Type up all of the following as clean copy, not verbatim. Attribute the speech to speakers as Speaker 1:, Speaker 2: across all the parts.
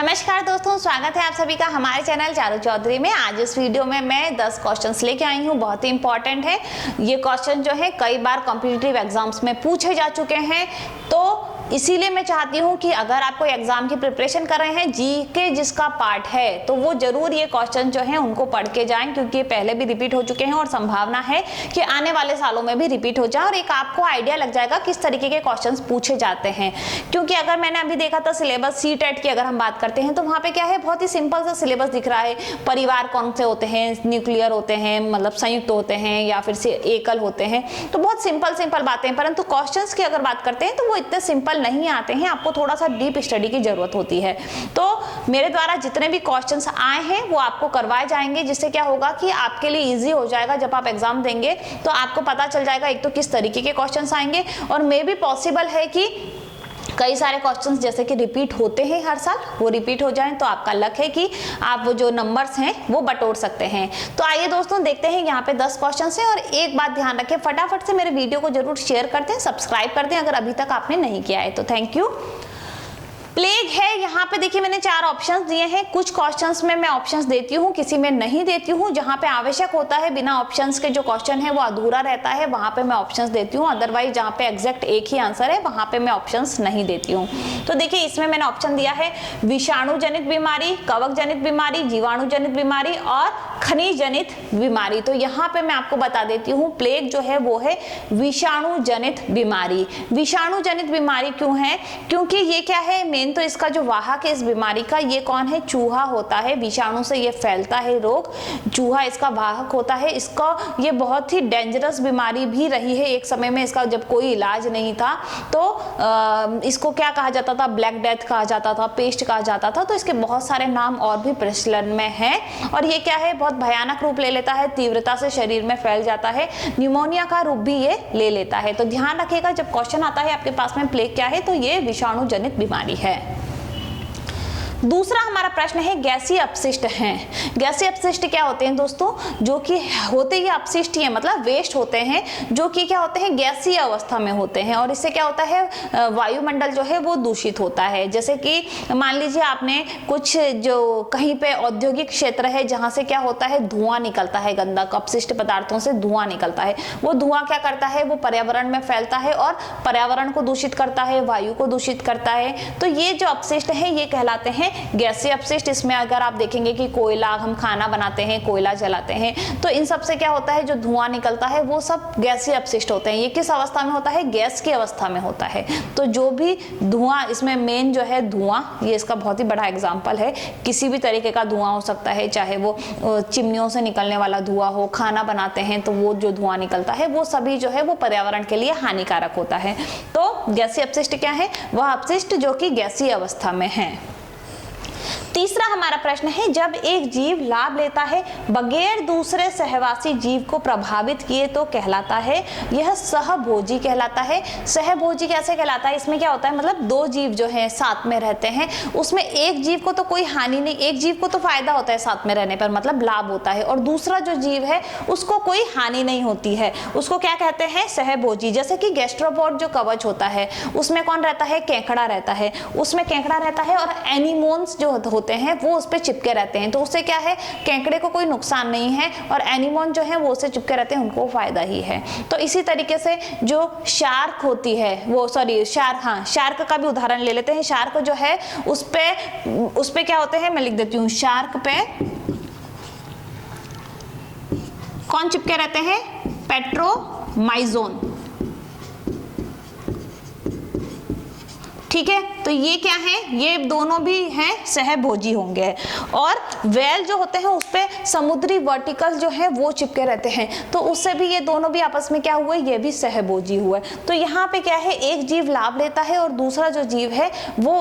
Speaker 1: नमस्कार दोस्तों, स्वागत है आप सभी का हमारे चैनल चारू चौधरी में। आज इस वीडियो में मैं 10 क्वेश्चंस लेके आई हूँ, बहुत ही इंपॉर्टेंट है। ये क्वेश्चन जो है कई बार कॉम्पिटिटिव एग्जाम्स में पूछे जा चुके हैं, तो इसीलिए मैं चाहती हूँ कि अगर आप कोई एग्जाम की प्रिपरेशन कर रहे हैं, जीके जिसका पार्ट है, तो वो जरूर ये क्वेश्चन जो है उनको पढ़ के जाएं, क्योंकि ये पहले भी रिपीट हो चुके हैं और संभावना है कि आने वाले सालों में भी रिपीट हो जाए और एक आपको आइडिया लग जाएगा किस तरीके के क्वेश्चन पूछे जाते हैं। क्योंकि अगर मैंने अभी देखा था सिलेबस CTET की अगर हम बात करते हैं तो वहाँ पे क्या है, बहुत ही सिंपल सा सिलेबस दिख रहा है। परिवार कौन से होते हैं, न्यूक्लियर होते हैं, मतलब संयुक्त होते हैं या फिर से एकल होते हैं, तो बहुत सिंपल बातें। परंतु क्वेश्चंस की अगर बात करते हैं तो वो इतने सिंपल नहीं आते हैं, आपको थोड़ा सा डीप स्टडी की जरूरत होती है। तो मेरे द्वारा जितने भी क्वेश्चंस आए हैं वो आपको करवाए जाएंगे, जिससे क्या होगा कि आपके लिए इजी हो जाएगा। जब आप एग्जाम देंगे तो आपको पता चल जाएगा एक तो किस तरीके के क्वेश्चंस आएंगे, और मे भी पॉसिबल है कि कई सारे क्वेश्चंस जैसे कि रिपीट होते हैं हर साल, वो रिपीट हो जाएं, तो आपका लक है कि आप वो जो नंबर्स हैं वो बटोर सकते हैं। तो आइए दोस्तों देखते हैं, यहाँ पे 10 क्वेश्चंस हैं। और एक बात ध्यान रखें, फटाफट से मेरे वीडियो को जरूर शेयर कर दें, सब्सक्राइब कर दें अगर अभी तक आपने नहीं किया है तो। Thank you. प्लेग है, यहाँ पे देखिए मैंने 4 ऑप्शंस दिए हैं। कुछ क्वेश्चंस में मैं ऑप्शंस देती हूँ, किसी में नहीं देती हूँ। जहाँ पे आवश्यक होता है, बिना ऑप्शंस के जो क्वेश्चन है वो अधूरा रहता है, वहां पे मैं ऑप्शंस देती हूँ। अदरवाइज जहाँ पे एग्जैक्ट एक ही आंसर है वहां पे मैं ऑप्शंस नहीं देती हूँ। तो देखिए इसमें मैंने ऑप्शन दिया है विषाणु जनित बीमारी, कवक जनित बीमारी, जीवाणु जनित बीमारी और खनिज जनित बीमारी। तो यहाँ पे मैं आपको बता देती हूँ, प्लेग जो है वो है विषाणु जनित बीमारी। विषाणु जनित बीमारी क्यों है? क्योंकि ये क्या है, मेन तो इसका जो वाहक है इस बीमारी का, ये कौन है? चूहा होता है। विषाणु से ये फैलता है रोग, चूहा इसका वाहक होता है। इसका ये बहुत ही डेंजरस बीमारी भी रही है एक समय में। इसका जब कोई इलाज नहीं था तो इसको क्या कहा जाता था? ब्लैक डेथ कहा जाता था, पेस्ट कहा जाता था। तो इसके बहुत सारे नाम और भी प्रचलन में हैं। और ये क्या है, बहुत भयानक रूप ले लेता है, तीव्रता से शरीर में फैल जाता है, न्यूमोनिया का रूप भी ये ले लेता है। तो ध्यान रखिएगा, जब क्वेश्चन आता है आपके पास में प्लेग क्या है, तो ये विषाणु जनित बीमारी है। दूसरा हमारा प्रश्न है गैसीय अपशिष्ट हैं। गैसीय अपशिष्ट क्या होते हैं दोस्तों? जो कि होते ही अपशिष्ट ही है, मतलब वेस्ट होते हैं, जो कि क्या होते हैं, गैसीय अवस्था में होते हैं। और इससे क्या होता है, वायुमंडल जो है वो दूषित होता है। जैसे कि मान लीजिए आपने कुछ जो कहीं पे औद्योगिक क्षेत्र है जहां से क्या होता है, धुआं निकलता है, गंदा अपशिष्ट पदार्थों से धुआं निकलता है। वो धुआं क्या करता है, वो पर्यावरण में फैलता है और पर्यावरण को दूषित करता है, वायु को दूषित करता है। तो ये जो अपशिष्ट है ये कहलाते हैं गैसीय अपशिष्ट। इसमें अगर आप देखेंगे कि कोयला, हम खाना बनाते हैं, कोयला जलाते हैं, तो इन सब से क्या होता है, जो धुआं निकलता है वो सब गैसीय अपशिष्ट होते हैं। ये किस अवस्था में होता है? गैस की अवस्था में होता है। तो जो भी धुआं, इसमें मेन जो है धुआं, ये इसका बहुत ही बड़ा एग्जाम्पल है। किसी भी तरीके का धुआं हो सकता है, चाहे वो चिमनियों से निकलने वाला धुआं हो, खाना बनाते हैं तो वो जो धुआं निकलता है वो सभी जो है वो पर्यावरण के लिए हानिकारक होता है। तो गैसीय अपशिष्ट क्या है? वह अपशिष्ट जो कि गैसीय अवस्था में है। तीसरा हमारा प्रश्न है, जब एक जीव लाभ लेता है बगैर दूसरे सहवासी जीव को प्रभावित किए तो कहलाता है, यह सहभोजी कहलाता है। सहभोजी कैसे कहलाता है? इसमें क्या होता है, मतलब 2 जीव जो हैं साथ में रहते हैं, उसमें एक जीव को तो कोई हानि नहीं, एक जीव को तो फायदा होता है साथ में रहने पर, मतलब लाभ होता है, और दूसरा जो जीव है उसको कोई हानि नहीं होती है। उसको क्या कहते हैं? सहभोजी। जैसे कि गैस्ट्रोपोड जो कवच होता है उसमें कौन रहता है? केकड़ा रहता है, उसमें केकड़ा रहता है, और एनिमोन्स जो होते हैं वो उस पे चिपके रहते हैं। तो उससे क्या है, केकड़े को कोई नुकसान नहीं है, और एनिमोन जो है वो उससे चिपके रहते हैं, उनको फायदा ही है। तो इसी तरीके से जो शार्क होती है, वो शार्क का भी उदाहरण ले लेते हैं। शार्क जो है उस पे क्या होते हैं, मैं लिख देती हूँ, शार्क पे कौन चिपके रहते हैं? पेट्रोमाइजोन। ठीक है, तो ये क्या है, ये दोनों भी हैं सहभोजी होंगे। और व्हेल जो होते हैं उस पे समुद्री वर्टिकल जो है वो चिपके रहते हैं, तो उससे भी ये दोनों भी आपस में क्या हुए, ये भी सहभोजी हुए। तो यहाँ पे क्या है, एक जीव लाभ लेता है और दूसरा जो जीव है वो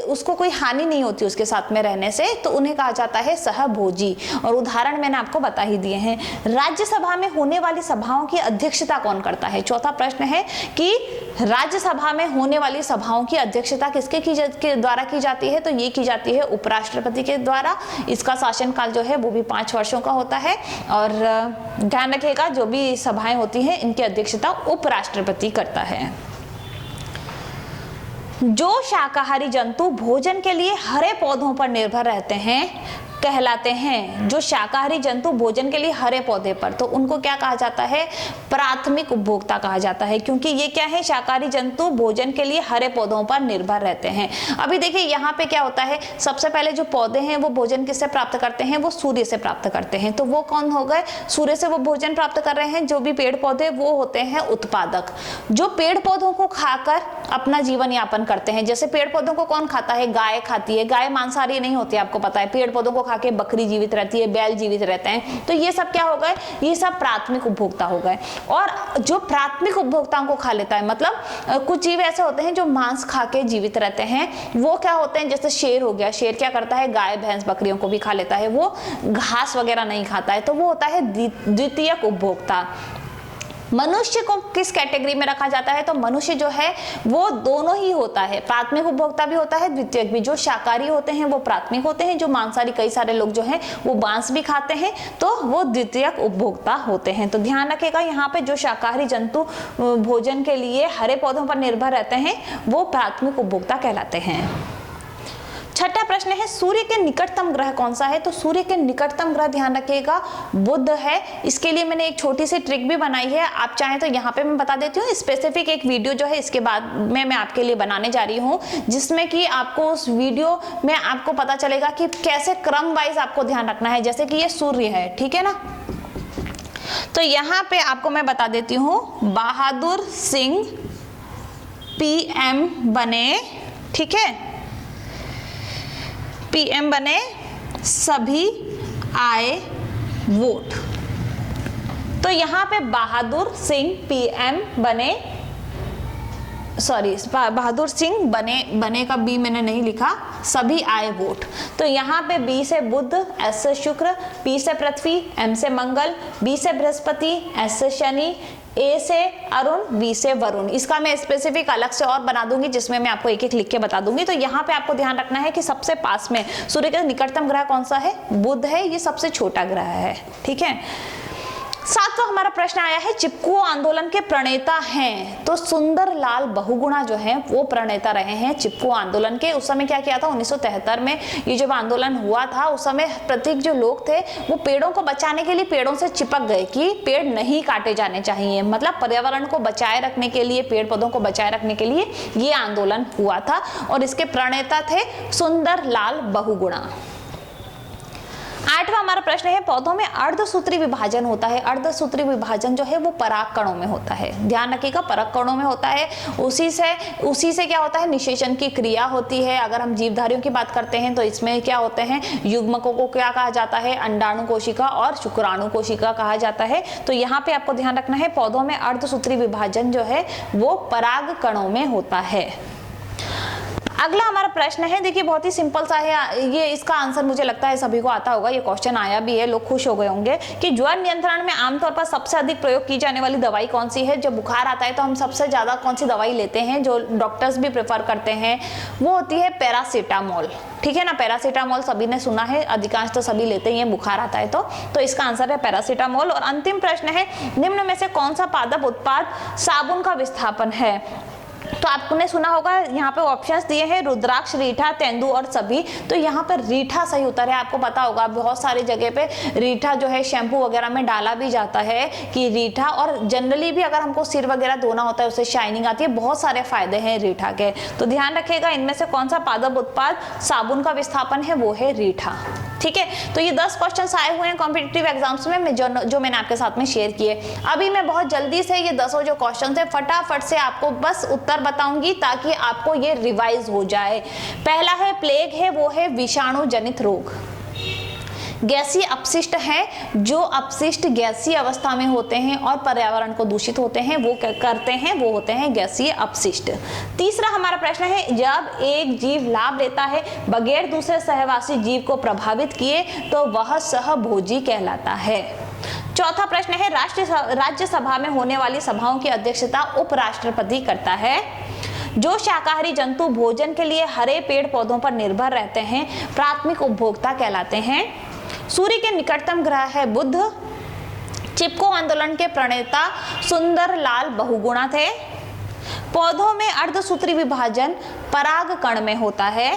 Speaker 1: उसको कोई हानि नहीं होती उसके साथ में रहने से, तो उन्हें कहा जाता है सहभोजी। और उदाहरण मैंने आपको बता ही दिए हैं। राज्यसभा में होने वाली सभाओं की अध्यक्षता कौन करता है? चौथा प्रश्न है कि राज्यसभा में होने वाली सभाओं की अध्यक्षता किसके द्वारा की जाती है? तो ये की जाती है उपराष्ट्रपति के द्वारा। इसका शासनकाल जो है वो भी 5 वर्षों का होता है। और ध्यान रखिएगा, जो भी सभाएं होती हैं इनकी अध्यक्षता उपराष्ट्रपति करता है। जो शाकाहारी जंतु भोजन के लिए हरे पौधों पर निर्भर रहते हैं कहलाते हैं। जो शाकाहारी जंतु भोजन के लिए हरे पौधे पर, तो उनको क्या कहा जाता है? प्राथमिक उपभोक्ता कहा जाता है, क्योंकि ये क्या है? शाकाहारी जंतु भोजन के लिए हरे पौधों पर निर्भर रहते हैं। अभी देखिए यहाँ पे क्या होता है, सबसे पहले जो पौधे हैं वो भोजन किससे प्राप्त करते हैं? वो सूर्य से प्राप्त करते हैं। तो वो कौन हो गए? सूर्य से वो भोजन प्राप्त कर रहे हैं। जो भी पेड़ पौधे वो होते हैं उत्पादक, जो पेड़ पौधों को खाकर अपना जीवन यापन करते हैं। जैसे पेड़ पौधों को कौन खाता है? गाय खाती है। गाय मांसाहारी नहीं होती, आपको पता है। पेड़ पौधों को खाके बकरी जीवित रहती है, बैल जीवित रहते हैं। तो ये सब क्या हो गए? ये सब प्राथमिक उपभोक्ता हो गए। और जो प्राथमिक उपभोक्ताओं को खा लेता है, मतलब कुछ जीव ऐसे होते हैं जो मांस खा के जीवित रहते हैं, वो क्या होते हैं? जैसे शेर हो गया। शेर क्या करता है? गाय भैंस बकरियों को भी खा लेता है, वो घास वगैरह नहीं खाता है, तो वो होता है द्वितीयक उपभोक्ता। मनुष्य को किस कैटेगरी में रखा जाता है? तो मनुष्य जो है वो दोनों ही होता है, प्राथमिक उपभोक्ता भी होता है, द्वितीयक भी। जो शाकाहारी होते हैं वो प्राथमिक होते हैं, जो मांसाहारी कई सारे लोग जो हैं वो मांस भी खाते हैं, तो वो द्वितीयक उपभोक्ता होते हैं। तो ध्यान रखिएगा, यहाँ पे जो शाकाहारी जंतु भोजन के लिए हरे पौधों पर निर्भर रहते हैं वो प्राथमिक उपभोक्ता कहलाते हैं। छठा प्रश्न है, सूर्य के निकटतम ग्रह कौन सा है? तो सूर्य के निकटतम ग्रह ध्यान रखिएगा बुध है। इसके लिए मैंने एक छोटी सी ट्रिक भी बनाई है, आप चाहें तो यहाँ पे मैं बता देती हूँ। स्पेसिफिक एक वीडियो जो है इसके बाद में मैं आपके लिए बनाने जा रही हूँ, जिसमें कि आपको उस वीडियो में आपको पता चलेगा कि कैसे क्रम वाइज आपको ध्यान रखना है। जैसे कि ये सूर्य है, ठीक है ना, तो यहाँ पे आपको मैं बता देती हूँ, बहादुर सिंह PM बने, ठीक है, PM बने, सभी आए वोट। तो यहाँ पे बहादुर सिंह PM बने, सॉरी बहादुर सिंह बने का B मैंने नहीं लिखा, सभी आए वोट। तो यहाँ पे B से बुध, S से शुक्र, P से पृथ्वी, M से मंगल, B से बृहस्पति, S से शनि, A से अरुण, B से वरुण। इसका मैं स्पेसिफिक अलग से और बना दूंगी, जिसमें मैं आपको एक एक लिख के बता दूंगी। तो यहाँ पे आपको ध्यान रखना है कि सबसे पास में सूर्य के निकटतम ग्रह कौन सा है? बुध है, ये सबसे छोटा ग्रह है, ठीक है। सातवां हमारा प्रश्न आया है, चिपको आंदोलन के प्रणेता हैं? तो सुंदरलाल बहुगुणा जो है वो प्रणेता रहे हैं चिपको आंदोलन के। उस समय क्या किया था? 1973 में ये जब आंदोलन हुआ था, उस समय प्रत्येक जो लोग थे वो पेड़ों को बचाने के लिए पेड़ों से चिपक गए कि पेड़ नहीं काटे जाने चाहिए। मतलब पर्यावरण को बचाए रखने के लिए, पेड़ पौधों को बचाए रखने के लिए ये आंदोलन हुआ था, और इसके प्रणेता थे सुंदरलाल बहुगुणा। आठवां हमारा प्रश्न है, पौधों में अर्धसूत्री विभाजन होता है। अर्धसूत्री विभाजन जो है वो पराग कणों में होता है। ध्यान रखिएगा, पराग कणों में होता है। उसी से क्या होता है? निषेचन की क्रिया होती है। अगर हम जीवधारियों की बात करते हैं तो इसमें क्या होते हैं? युग्मकों को क्या कहा जाता है? अंडाणु कोशिका और शुक्राणु कोशिका कहा जाता है। तो यहाँ पे आपको ध्यान रखना है, पौधों में अर्धसूत्री विभाजन जो है वो पराग कणों में होता है। अगला हमारा प्रश्न है, देखिए बहुत ही सिंपल सा है ये, इसका आंसर मुझे लगता है सभी को आता होगा, ये क्वेश्चन आया भी है, लोग खुश हो गए होंगे कि ज्वर नियंत्रण में आमतौर पर सबसे अधिक प्रयोग की जाने वाली दवाई कौन सी है? जब बुखार आता है तो हम सबसे ज्यादा कौन सी दवाई लेते हैं, जो डॉक्टर्स भी प्रेफर करते हैं, वो होती है पैरासीटामोल, ठीक है ना। पैरासीटामोल सभी ने सुना है, अधिकांश तो सभी लेते हैं बुखार आता है तो इसका आंसर है पैरासीटामोल। और अंतिम प्रश्न है, निम्न में से कौन सा पादप उत्पाद साबुन का विस्थापन है? तो आपने सुना होगा, यहाँ पे ऑप्शंस दिए हैं, रुद्राक्ष, रीठा, तेंदु और सभी। तो यहाँ पर रीठा सही उत्तर है। आपको पता होगा बहुत सारी जगह पे रीठा जो है शैम्पू वगैरह में डाला भी जाता है कि रीठा, और जनरली भी अगर हमको सिर वगैरह धोना होता है उससे शाइनिंग आती है, बहुत सारे फायदे हैं रीठा के। तो ध्यान रखिएगा, इनमें से कौन सा पादप उत्पाद साबुन का विस्थापन है? वो है रीठा, ठीक है। तो ये 10 क्वेश्चन आए हुए हैं कॉम्पिटिटिव एग्जाम्स में जो मैंने आपके साथ में शेयर किए। अभी मैं बहुत जल्दी से ये 10 जो क्वेश्चन है फटाफट से आपको बस उत्तर बताऊंगी ताकि आपको ये रिवाइज हो जाए। पहला है प्लेग है, वो है विषाणु जनित रोग। गैसीय अपशिष्ट हैं, जो अपशिष्ट गैसीय अवस्था में होते हैं और पर्यावरण को दूषित होते हैं, वो क्या करते हैं? वो होते हैं गैसीय अपशिष्ट। तीसरा हमारा प्रश्न है, जब एक जीव लाभ लेता है बगैर दूसरे सहवासी जीव को प्रभावित किए तो वह सहभोजी कहलाता है। चौथा प्रश्न है, राज्यसभा में होने वाली सभाओं की अध्यक्षता उपराष्ट्रपति करता है। जो शाकाहारी जंतु भोजन के लिए हरे पेड़ पौधों पर निर्भर रहते हैं प्राथमिक उपभोक्ता कहलाते हैं। सूर्य के निकटतम ग्रह है बुध। चिपको आंदोलन के प्रणेता सुंदरलाल बहुगुणा थे। पौधों में अर्धसूत्री विभाजन परागकण में होता है।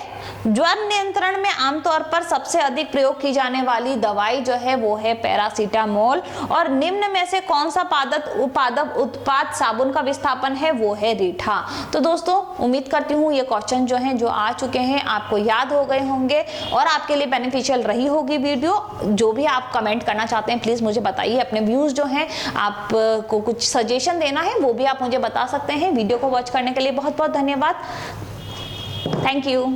Speaker 1: ज्वर नियंत्रण में आमतौर पर सबसे अधिक प्रयोग की जाने वाली दवाई जो है वो है पैरासीटामोल। और निम्न में से कौन सा उत्पाद साबुन का विस्थापन है वो है रीठा। तो दोस्तों उम्मीद करती हूँ ये क्वेश्चन जो हैं जो आ चुके हैं आपको याद हो गए होंगे और आपके लिए बेनिफिशियल रही होगी वीडियो। जो भी आप कमेंट करना चाहते हैं प्लीज मुझे बताइए। अपने व्यूज जो हैं आपको कुछ सजेशन देना है वो भी आप मुझे बता सकते हैं। वीडियो को वॉच करने के लिए बहुत बहुत धन्यवाद। Thank you.